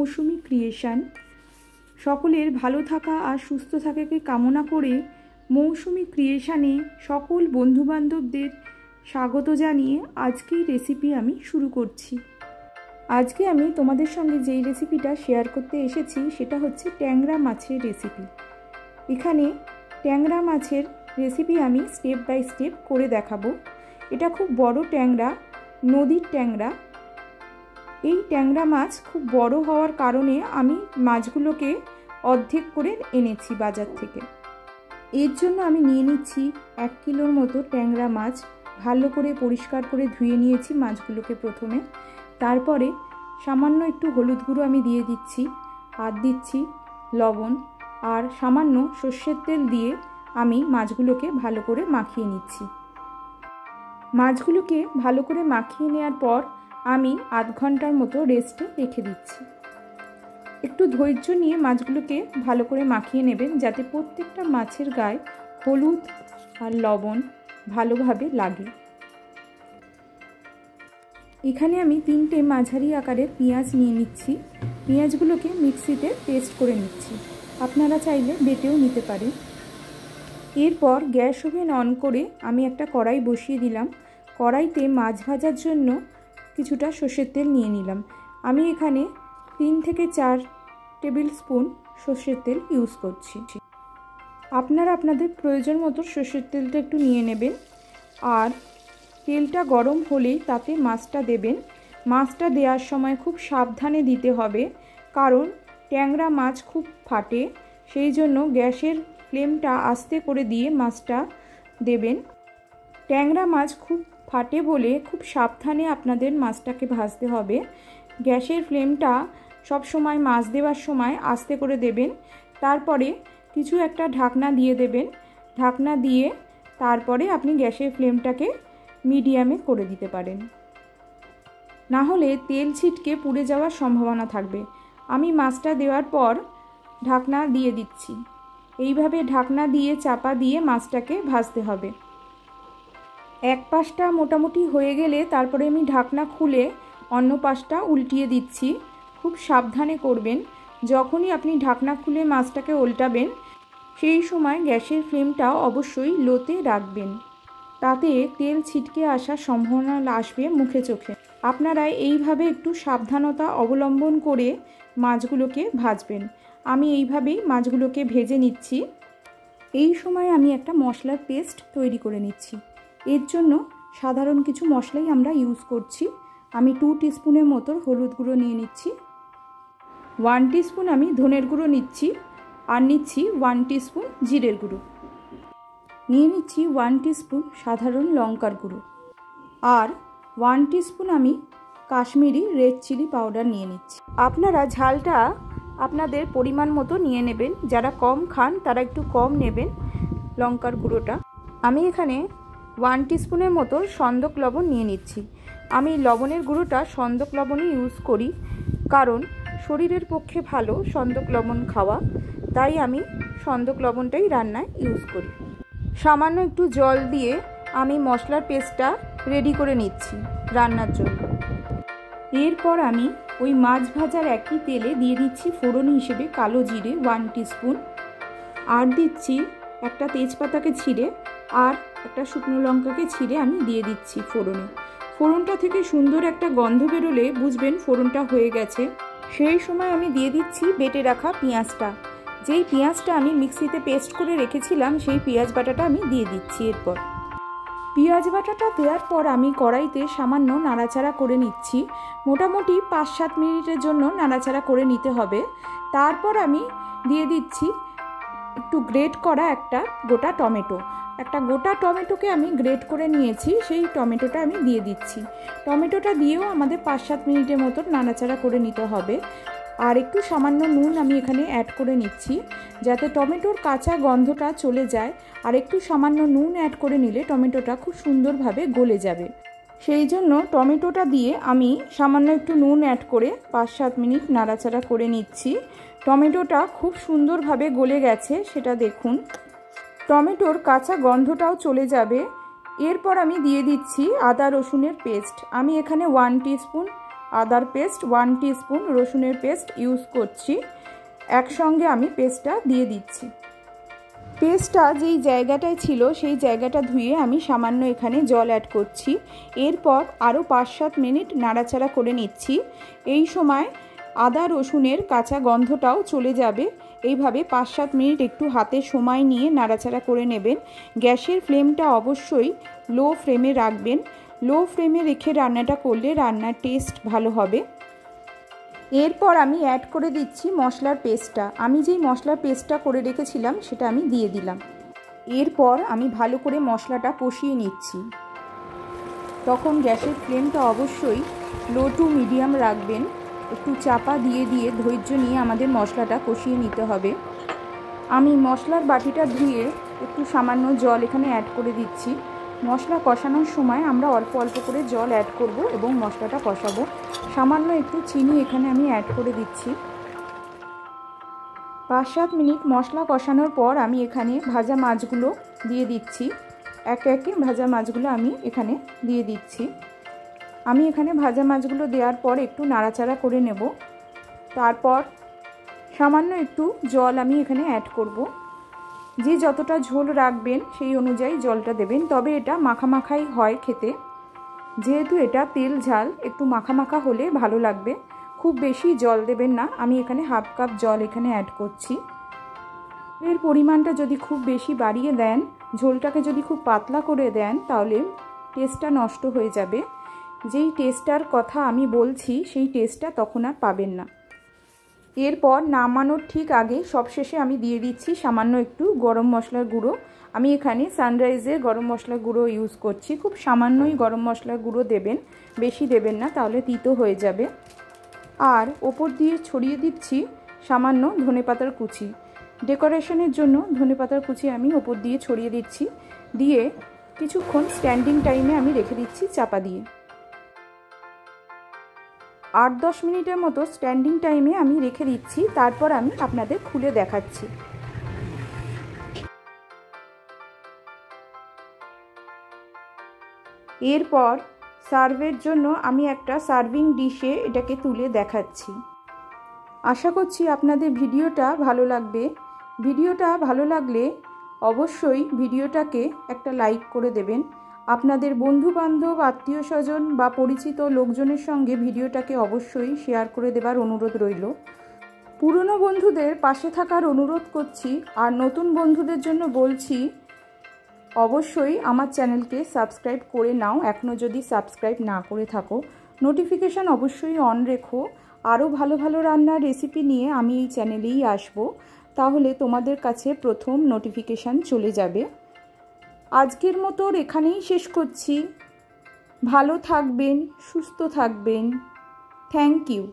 মৌসুমি creation. সকলের ভালো থাকা আর সুস্থ থাকাকে কামনা করে মৌসুমি ক্রিয়েশনে সকল বন্ধুবান্ধবদের স্বাগত জানিয়ে আজকের রেসিপি আমি শুরু করছি। আজকে আমি তোমাদের সঙ্গে যেই রেসিপিটা শেয়ার করতে এসেছি সেটা হচ্ছে ট্যাংরা মাছের রেসিপি। এখানে ট্যাংরা মাছের রেসিপি আমি স্টেপ বাই স্টেপ করে দেখাবো। এটা খুব বড় ট্যাংরা, নদীর ট্যাংরা। এই ট্যাংরা মাছ খুব বড় হওয়ার কারণে আমি মাছগুলোকে অর্ধেক করে এনেছি বাজার থেকে। এর জন্য আমি নিয়ে নিচ্ছি 1 কিলোর মতো ট্যাংরা মাছ। ভালো করে পরিষ্কার করে ধুয়ে নিয়েছি মাছগুলোকে প্রথমে। তারপরে সামান্য একটু হলুদ গুঁড়ো আমি দিয়ে দিচ্ছি, আর দিচ্ছি লবণ, আর সামান্য সর্ষের তেল দিয়ে আমি মাছগুলোকে ভালো করে মাখিয়ে নিচ্ছি। মাছগুলোকে ভালো করে মাখিয়ে নেওয়ার পর আমি আধ ঘন্টার মতো রেস্টে রেখে দিচ্ছি। একটু ধৈর্য নিয়ে মাছগুলোকে ভালো করে মাখিয়ে নেবেন, যাতে প্রত্যেকটা মাছের গায়ে হলুদ আর লবণ ভালোভাবে লাগে। এখানে আমি 3টে মাঝারি আকারের পেঁয়াজ নিয়ে নিচ্ছি। পেঁয়াজগুলোকে মিক্সিতে পেস্ট করে নিচ্ছি, আপনারা চাইলে বেটেও নিতে পারেন। এরপর গ্যাস ওভেন অন করে আমি একটা কড়াই বসিয়ে দিলাম। কড়াইতে মাছ ভাজার জন্য কিছুটা সর্ষের তেল নিয়ে নিলাম। আমি এখানে 3 থেকে 4 টেবিল স্পুন সর্ষের তেল ইউজ করছি। আপনারা আপনাদের প্রয়োজন মতো সর্ষের তেলটা একটু নিয়ে নেবেন। আর তেলটা গরম হলেই তাতে মাছটা দেবেন। মাছটা দেওয়ার সময় খুব সাবধানে দিতে হবে, কারণ ট্যাংরা মাছ খুব ফাটে। সেই জন্য গ্যাসের ফ্লেমটা আস্তে করে দিয়ে মাছটা দেবেন। ট্যাংরা মাছ খুব ফাটে বলে খুব সাবধানে আপনাদের মাছটাকে ভাজতে হবে। গ্যাসের ফ্লেমটা সব সময় মাছ দেওয়ার সময় আস্তে করে দেবেন। তারপরে কিছু একটা ঢাকনা দিয়ে দেবেন। ঢাকনা দিয়ে তারপরে আপনি গ্যাসের ফ্লেমটাকে মিডিয়ামে করে দিতে পারেন, না হলে তেল ছিটকে পুড়ে যাওয়ার সম্ভাবনা থাকবে। আমি মাছটা দেওয়ার পর ঢাকনা দিয়ে দিচ্ছি। এইভাবে ঢাকনা দিয়ে চাপা দিয়ে মাছটাকে ভাজতে হবে। এক পাশটা মোটামুটি হয়ে গেলে তারপরে আমি ঢাকনা খুলে অন্য পাশটা উল্টিয়ে দিচ্ছি। খুব সাবধানে করবেন। যখনই আপনি ঢাকনা খুলে মাছটাকে উল্টাবেন, সেই সময় গ্যাসের ফ্লেমটা অবশ্যই লোতে রাখবেন, তাতে তেল ছিটকে আসার সম্ভাবনা আসবে মুখে চোখে। আপনারা এইভাবে একটু সাবধানতা অবলম্বন করে মাছগুলোকে ভাজবেন। আমি এইভাবেই মাছগুলোকে ভেজে নিচ্ছি। এই সময় আমি একটা মশলার পেস্ট তৈরি করে নিচ্ছি। এর জন্য সাধারণ কিছু মশলাই আমরা ইউজ করছি। আমি 2 টিস্পুনের মতো হলুদ গুঁড়ো নিয়ে নিচ্ছি, 1 টিস্পুন আমি ধনের গুঁড়ো নিচ্ছি, আর নিচ্ছি 1 টিস্পুন জিরের গুঁড়ো, নিয়ে নিচ্ছি 1 টিস্পুন সাধারণ লঙ্কার গুঁড়ো, আর 1 টিস্পুন আমি কাশ্মীরি রেড চিলি পাউডার নিয়ে নিচ্ছি। আপনারা ঝালটা আপনাদের পরিমাণ মতো নিয়ে নেবেন। যারা কম খান তারা একটু কম নেবেন লঙ্কার গুঁড়োটা। আমি এখানে 1 টিস্পুনের মতো সন্দক লবণ নিয়ে নিচ্ছি। আমি লবণের গুঁড়োটা সন্দক লবণই ইউজ করি, কারণ শরীরের পক্ষে ভালো সন্দক লবণ খাওয়া, তাই আমি সন্দক লবণটাই রান্নায় ইউজ করি। সামান্য একটু জল দিয়ে আমি মশলার পেস্টটা রেডি করে নিচ্ছি রান্নার জন্য। এরপর আমি ওই মাছ ভাজার একই তেলে দিয়ে দিচ্ছি ফোড়ন হিসেবে কালো জিরে 1 টিস্পুন, আর দিচ্ছি একটা তেজপাতাকে ছিঁড়ে আর একটা শুকনো লঙ্কাকে ছিঁড়ে আমি দিয়ে দিচ্ছি ফোড়নে। ফোড়নটা থেকে সুন্দর একটা গন্ধ বেরোলে বুঝবেন ফোড়নটা হয়ে গেছে। সেই সময় আমি দিয়ে দিচ্ছি বেটে রাখা পেঁয়াজটা। যেই পেঁয়াজটা আমি মিক্সিতে পেস্ট করে রেখেছিলাম, সেই পেঁয়াজ বাটাটা আমি দিয়ে দিচ্ছি। এরপর পেঁয়াজ বাটাটা দেওয়ার পর আমি কড়াইতে সামান্য নাড়াচাড়া করে নিচ্ছি। মোটামুটি 5-7 মিনিটের জন্য নাড়াচাড়া করে নিতে হবে। তারপর আমি দিয়ে দিচ্ছি একটু গ্রেট করা একটা গোটা টমেটো। একটা গোটা টমেটোকে আমি গ্রেট করে নিয়েছি, সেই টমেটোটা আমি দিয়ে দিচ্ছি। টমেটোটা দিয়েও আমাদের 5-7 মিনিটের মতো নাড়াচাড়া করে নিতে হবে। আর একটু সামান্য নুন আমি এখানে অ্যাড করে নিচ্ছি, যাতে টমেটোর কাঁচা গন্ধটা চলে যায়। আর একটু সামান্য নুন অ্যাড করে নিলে টমেটোটা খুব সুন্দরভাবে গলে যাবে। সেই জন্য টমেটোটা দিয়ে আমি সামান্য একটু নুন অ্যাড করে 5-7 মিনিট নাড়াচাড়া করে নিচ্ছি। টমেটোটা খুব সুন্দরভাবে গলে গেছে, সেটা দেখুন। টমেটোর কাঁচা গন্ধটাও চলে যাবে। এরপর আমি দিয়ে দিচ্ছি আদা রসুনের পেস্ট। আমি এখানে 1 টিস্পুন আদার পেস্ট, 1 টিস্পুন রসুনের পেস্ট ইউজ করছি। একসঙ্গে আমি পেস্টটা দিয়ে দিচ্ছি। পেস্টটা যেই জায়গাটায় ছিল সেই জায়গাটা ধুয়ে আমি সামান্য এখানে জল অ্যাড করছি। এরপর আরও 5-7 মিনিট নাড়াচাড়া করে নিচ্ছি। এই সময় আদা রসুনের কাঁচা গন্ধটাও চলে যাবে। এইভাবে 5-7 মিনিট একটু হাতে সময় নিয়ে নাড়াচাড়া করে নেবেন। গ্যাসের ফ্লেমটা অবশ্যই লো ফ্লেমে রাখবেন। লো ফ্লেমে রেখে রান্নাটা করলে রান্নার টেস্ট ভালো হবে। এরপর আমি অ্যাড করে দিচ্ছি মশলার পেস্টটা। আমি যেই মশলার পেস্টটা করে রেখেছিলাম সেটা আমি দিয়ে দিলাম। এরপর আমি ভালো করে মশলাটা কষিয়ে নিচ্ছি। তখন গ্যাসের ফ্লেমটা অবশ্যই লো টু মিডিয়াম রাখবেন। একটু চাপা দিয়ে দিয়ে ধৈর্য নিয়ে আমাদের মশলাটা কষিয়ে নিতে হবে। আমি মশলার বাটিটা ধুয়ে একটু সামান্য জল এখানে অ্যাড করে দিচ্ছি। মশলা কষানোর সময় আমরা অল্প অল্প করে জল অ্যাড করব এবং মশলাটা কষাবো। সামান্য একটু চিনি এখানে আমি অ্যাড করে দিচ্ছি। 5-7 মিনিট মশলা কষানোর পর আমি এখানে ভাজা মাছগুলো দিয়ে দিচ্ছি। একে একে ভাজা মাছগুলো আমি এখানে দিয়ে দিচ্ছি। আমি এখানে ভাজা মাছগুলো দেওয়ার পর একটু নাড়াচাড়া করে নেব। তারপর সামান্য একটু জল আমি এখানে অ্যাড করব। যে যতটা ঝোল রাখবেন সেই অনুযায়ী জলটা দেবেন। তবে এটা মাখামাখাই হয় খেতে, যেহেতু এটা তেল ঝাল, একটু মাখামাখা হলে ভালো লাগবে। খুব বেশি জল দেবেন না। আমি এখানে 1/2 কাপ জল এখানে অ্যাড করছি। এর পরিমাণটা যদি খুব বেশি বাড়িয়ে দেন, ঝোলটাকে যদি খুব পাতলা করে দেন, তাহলে টেস্টটা নষ্ট হয়ে যাবে। যেই টেস্টটার কথা আমি বলছি সেই টেস্টটা তখন আর পাবেন না। এরপর নামানোর ঠিক আগে সবশেষে আমি দিয়ে দিচ্ছি সামান্য একটু গরম মশলার গুঁড়ো। আমি এখানে সানরাইজের গরম মশলার গুঁড়ো ইউজ করছি। খুব সামান্যই গরম মশলার গুঁড়ো দেবেন, বেশি দেবেন না, তাহলে তিতো হয়ে যাবে। আর ওপর দিয়ে ছড়িয়ে দিচ্ছি সামান্য ধনেপাতার কুচি। ডেকোরেশনের জন্য ধনেপাতার কুচি আমি ওপর দিয়ে ছড়িয়ে দিচ্ছি। দিয়ে কিছুক্ষণ স্ট্যান্ডিং টাইমে আমি রেখে দিচ্ছি চাপা দিয়ে। 8-10 মিনিটের মতো স্ট্যান্ডিং টাইমে আমি রেখে দিচ্ছি। তারপর আমি আপনাদের খুলে দেখাচ্ছি। এরপর সার্ভের জন্য আমি একটা সার্ভিং ডিশে এটাকে তুলে দেখাচ্ছি। আশা করছি আপনাদের ভিডিওটা ভালো লাগবে। ভিডিওটা ভালো লাগলে অবশ্যই ভিডিওটাকে একটা লাইক করে দেবেন। আপনাদের বন্ধুবান্ধব, আত্মীয় স্বজন বা পরিচিত লোকজনের সঙ্গে ভিডিওটাকে অবশ্যই শেয়ার করে দেবার অনুরোধ রইল। পুরনো বন্ধুদের পাশে থাকার অনুরোধ করছি। আর নতুন বন্ধুদের জন্য বলছি, অবশ্যই আমার চ্যানেলকে সাবস্ক্রাইব করে নাও এখনও যদি সাবস্ক্রাইব না করে থাকো। নোটিফিকেশান অবশ্যই অন রেখো। আরও ভালো ভালো রান্নার রেসিপি নিয়ে আমি এই চ্যানেলেই আসব। তাহলে তোমাদের কাছে প্রথম নোটিফিকেশান চলে যাবে। আজকের মতো এখানেই শেষ করছি। ভালো থাকবেন, সুস্থ থাকবেন। Thank you.